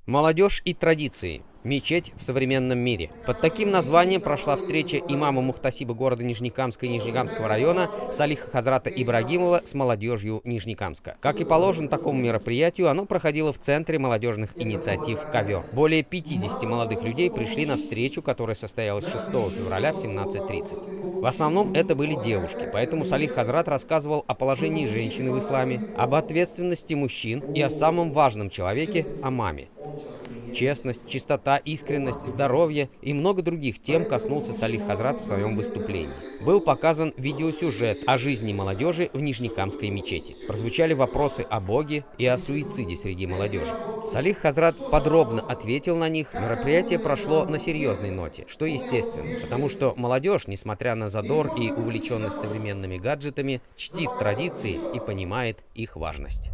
Молодежь и традиции. Мечеть в современном мире. Под таким названием прошла встреча имама Мухтасиба города Нижнекамска и Нижнекамского района Салиха Хазрата Ибрагимова с молодежью Нижнекамска. Как и положено такому мероприятию, оно проходило в Центре молодежных инициатив «Ковер». Более 50 молодых людей пришли на встречу, которая состоялась 6 февраля в 17:30. В основном это были девушки, поэтому Салих Хазрат рассказывал о положении женщины в исламе, об ответственности мужчин и о самом важном человеке – о маме. Честность, чистота, искренность, здоровье и много других тем коснулся Салих Хазрат в своем выступлении. Был показан видеосюжет о жизни молодежи в Нижнекамской мечети. Прозвучали вопросы о Боге и о суициде среди молодежи. Салих Хазрат подробно ответил на них. Мероприятие прошло на серьезной ноте, что естественно, потому что молодежь, несмотря на задор и увлеченность современными гаджетами, чтит традиции и понимает их важность.